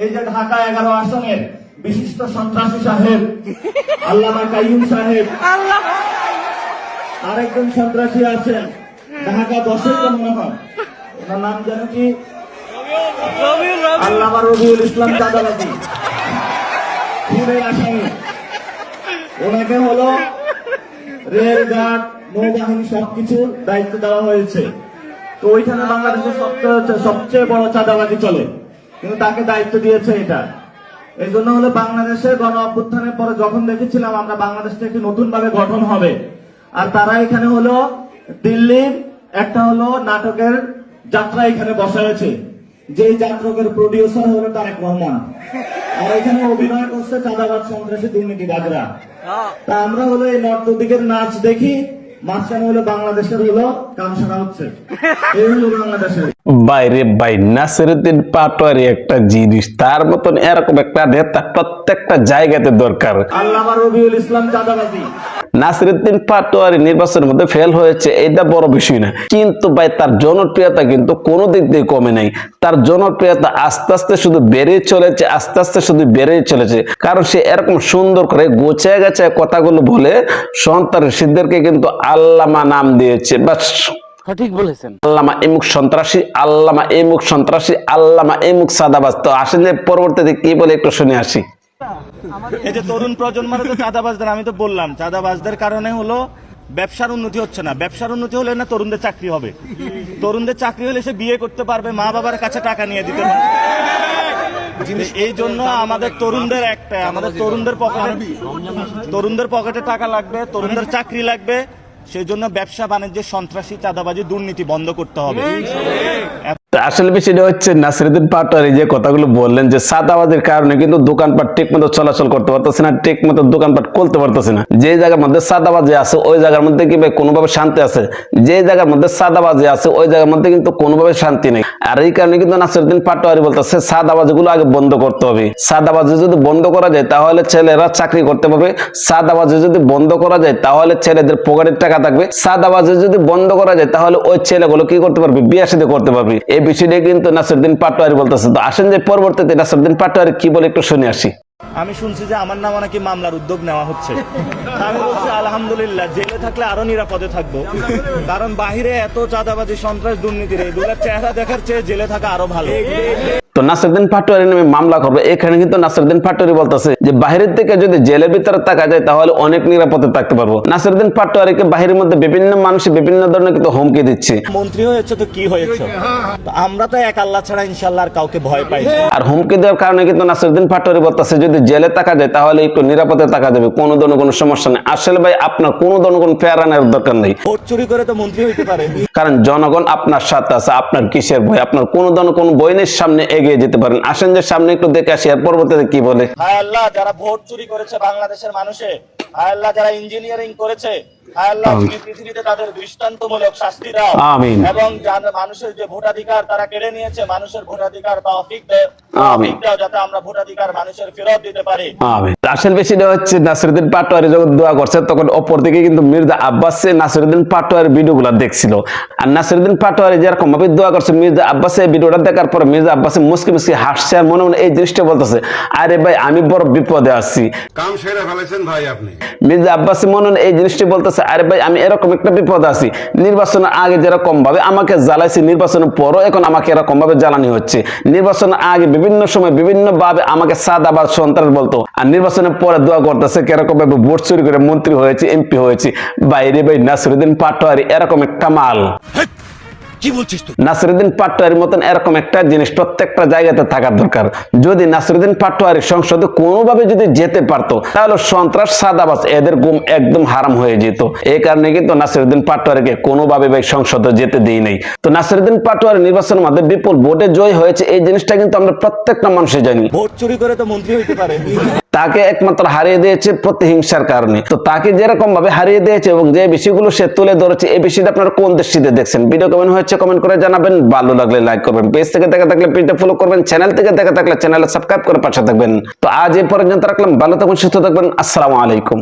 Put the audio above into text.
এই যে ঢাকা 11 আসনের বিশিষ্ট সন্ত্রাসী সাহেব আল্লামা কাইয়ুম সাহেব, আরেকজন সন্ত্রাসী আছেন ঢাকা 10-এর মনে হয়, ওনার নাম জানো কি? আল্লামা রবিউল ইসলাম চাঁদাবাজি, খুনের আসামি। ওনাকে হলো রেলঘাট, নৌবাহিনী সবকিছুর দায়িত্ব দেওয়া হয়েছে। তো ওইখানে বাংলাদেশের সবচেয়ে বড় চাঁদাবাজি চলে, কিন্তু তাকে দায়িত্ব দিয়েছে এটা। এই জন্য হলো বাংলাদেশের গণ অভ্যুত্থানের পরে যখন দেখেছিলাম আমরা বাংলাদেশটা একটি নতুন ভাবে গঠন হবে, আর তারা এখানে হলো দিল্লির একটা হলো নাটকের যাত্রা এখানে বসাইছে, যেই যাত্রকের প্রডিউসার হলো তারেক রহমান, আর এখানে অভিনয় করছে চাঁদাবাজ সন্ত্রাসী দুর্নীতিবাজরা। তা আমরা হলো এই নর্তদিকের নাচ দেখি, মাঝখানে হলো বাংলাদেশের হলো কামসারা হচ্ছে, এই হলো বাংলাদেশের। বাইরে ভাই নাসিরউদ্দিন পাটোয়ারি একটা জিনিস, তার মতন এরকম একটা নেতা প্রত্যেকটা জায়গাতে দরকার। আল্লামা রবিউল ইসলাম চাঁদাবাজি। নাসিরউদ্দিন পাটোয়ারি নির্বাচনের মধ্যে ফেল হয়েছে, এটা বড় বিষয় না, কিন্তু ভাই তার জনপ্রিয়তা কিন্তু কোনো দিক দিয়ে কমে নাই। তার জনপ্রিয়তা আস্তে আস্তে শুধু বেড়ে চলেছে, আস্তে আস্তে শুধু বেড়ে চলেছে, কারণ সে এরকম সুন্দর করে গোছায় গেছে কথাগুলো বলে সন্ত্রাসীদেরকে কিন্তু আল্লামা নাম দিয়েছে। বাস সঠিক বলেছেন। আল্লামা এমুক সন্ত্রাসী, আল্লামা এমুক সন্ত্রাসী, আল্লামা এমুক সাদাবাজ। তো আসলে পরবর্তীতে কি বলে একটু শুনে আসি। এই যে তরুণ প্রজন্মের তো চাঁদাবাজদের, আমি তো বললাম চাঁদাবাজদের কারণে হলো ব্যবসার উন্নতি হচ্ছে না। ব্যবসার উন্নতি হলে না তরুণদের চাকরি হবে, তরুণদের চাকরি হলে সে বিয়ে করতে পারবে, মা বাবার কাছে টাকা নিয়ে দিতে পারবে। এই জন্য আমাদের তরুণদের একটা, আমাদের তরুণদের পকেটে টাকা লাগবে, তরুণদের চাকরি লাগবে, সেই জন্য ব্যবসা বাণিজ্য, সন্ত্রাসী, চাঁদাবাজি, দুর্নীতি বন্ধ করতে হবে। আসলে বিষয়টা হচ্ছে নাসিরউদ্দিন পাটোয়ারি যে কথাগুলো বললেন যে চাঁদাবাজির কারণে কিন্তু দোকানপাট ঠিক মতো চলাচল করতে পারতেছে না, ঠিক মতো দোকানপাট খুলতে পারতেছে না। যে জায়গার মধ্যে চাঁদাবাজি আছে ওই জায়গার মধ্যে কি ভাই কোনোভাবে শান্তি আছে? যে জায়গার মধ্যে চাঁদাবাজি আছে ওই জায়গার মধ্যে কিন্তু কোনোভাবে শান্তি নেই। আর এই কারণে কিন্তু নাসিরউদ্দিন পাটোয়ারি বলতেছে চাঁদাবাজি গুলো আগে বন্ধ করতে হবে। চাঁদাবাজি যদি বন্ধ করা যায় তাহলে ছেলেরা চাকরি করতে পারবে, চাঁদাবাজি যদি বন্ধ করা যায় তাহলে ছেলেদের পকেটের টাকা থাকবে, চাঁদাবাজি যদি বন্ধ করা যায় তাহলে ওই ছেলেগুলো কি করতে পারবে? বিয়ে শাদী করতে পারবে। এই বিষয়টা কিন্তু নাসিরউদ্দিন পাটোয়ারি বলতেছে। তো আসেন যে পরবর্তীতে নাসিরউদ্দিন পাটোয়ারি কি বলে একটু শুনে আসি। আমি শুনছি যে আমার নামে নাকি মামলার উদ্যোগ নেওয়া হচ্ছে। আমি বলছি আলহামদুলিল্লাহ, জেলে থাকলে আরো নিরাপদে থাকবো, কারণ বাহিরে এত চাঁদাবাজি, সন্ত্রাস, দুর্নীতির এগুলোর চেহারা দেখার চেয়ে জেলে থাকা আরো ভালো। তো নাসিরউদ্দিন পাটোয়ারি নামে মামলা করবে, এখানে কিন্তু নাসিরউদ্দিন পাটোয়ারি বলতেছে যে বাহিরের থেকে যদি জেলের ভিতরে থাকা যায় তাহলে অনেক নিরাপদে থাকতে পারবো। নাসিরউদ্দিন পাটোয়ারিকে বাহিরের মধ্যে বিভিন্ন মানুষ বিভিন্ন ধরনের কিন্তু হুমকি দিচ্ছে। মন্ত্রী হয়েছে তো কি হয়েছে, আমরা তো এক আল্লাহ ছাড়া ইনশাআল্লাহ আর কাউকে ভয় পাই না। আর হুমকি দেওয়ার কারণে কিন্তু নাসিরউদ্দিন পাটোয়ারি বলতেছে যদি জেলে থাকা যায় তাহলে একটু নিরাপদে থাকা যাবে, কোনো ধরনের কোনো সমস্যা নেই। আসলে ভাই আপনার কোনো ধরনের কোনো ফেরানোর দরকার নেই। ভোট চুরি করে তো মন্ত্রী হইতে পারে, কারণ জনগণ আপনার সাথে আছে, আপনার কিসের ভয়? আপনার কোনো ধরনের কোনো ভয় নেই, সামনে এগিয়ে যেতে পারেন। আসেন যে সামনে একটু দেখে আসি আর পরবর্তীতে কি বলে। হায় আল্লাহ, যারা ভোট চুরি করেছে বাংলাদেশের মানুষে, হায় আল্লাহ যারা ইঞ্জিনিয়ারিং করেছে, হায় আল্লাহ তুমি পৃথিবীতে তাদের দৃষ্টান্তমূলক শাস্তি দাও, আমিন। এবং যারা মানুষের যে ভোটাধিকার তারা কেড়ে নিয়েছে, মানুষের ভোটাধিকার তৌফিক দাও, আমিন, যাতে আমরা ভোটাধিকার মানুষের ফেরত দিতে পারি। আমিন। আসল বিষয়টা হচ্ছে নাসিরউদ্দিন পাটোয়ারি যখন দোয়া করছে তখন অপর দিকে কিন্তু মির্জা আব্বাস নাসিরউদ্দিন পাটোয়ারির ভিডিওগুলো দেখছিল। আর নাসিরউদ্দিন পাটোয়ারি যেরকম ভাবে দোয়া করছে মির্জা আব্বাস এই ভিডিওটা দেখার পরে মির্জা আব্বাস মুসকি মুসকি হাসছে আর মনে মনে এই জিনিসটা বলতেছে, আরে ভাই আমি বড় বিপদে আছি। কাম সেরে ফেলেছেন ভাই আপনি। মির্জা আব্বাস মনে মনে এই জিনিসটা বলতেছে, আরে ভাই আমি এরকম একটা বিপদ আছি, নির্বাচনের আগে যেরকম ভাবে আমাকে জ্বালাইছি নির্বাচনের পরও এখন আমাকে এরকম ভাবে জ্বালানি হচ্ছে। নির্বাচনের আগে বিভিন্ন সময় বিভিন্ন ভাবে আমাকে চাঁদাবাজ সন্ত্রাস বলতো, আর নির্বাচনের পরে দোয়া করতেছে কিরকম ভাবে ভোট চুরি করে মন্ত্রী হয়েছে, এমপি হয়েছে। বাইরে ভাই নাসিরউদ্দিন পাটোয়ারি এরকম একটা মাল। কি বলছিস তুই? নাসিরউদ্দিন পাটোয়ারির মতন এরকম একটা জিনিস প্রত্যেকটা জায়গাতে থাকার দরকার। যদি নাসিরউদ্দিন পাটোয়ারি সংসদে কোনোভাবে যদি যেতে পারতো তাহলে সন্ত্রাস, চাঁদাবাজ এদের গুম একদম হারাম হয়ে যেত। এই কারণে কিন্তু নাসিরউদ্দিন পাটোয়ারিকে কোনোভাবে ভাই সংসদে যেতে দেই নাই। তো নাসিরউদ্দিন পাটোয়ারি নির্বাচনের মধ্যে বিপুল ভোটে জয় হয়েছে, এই জিনিসটা কিন্তু আমরা প্রত্যেকটা মানুষে জানি। ভোট চুরি করে তো মন্ত্রী হইতে পারে, তাকে একমাত্র হারিয়ে দিয়েছে প্রতিহিংসার কারণে। তো তাকে যেরকম ভাবে হারিয়ে দিয়েছে এবং যে বিষয়গুলো সে তুলে ধরেছে এই বিষয়টা আপনারা কোন দৃষ্টিতে দেখছেন? ভিডিও কেমন হয়েছে কমেন্ট করে জানাবেন, ভালো লাগলে লাইক করবেন, পেজ থেকে দেখা থাকলে পেজটা ফলো করবেন, চ্যানেল থেকে দেখা থাকলে চ্যানেলে সাবস্ক্রাইব করে পাশে থাকবেন। তো আজ এই পর্যন্ত রাখলাম, ভালো থাকবেন, সুস্থ থাকবেন, আসসালামু আলাইকুম।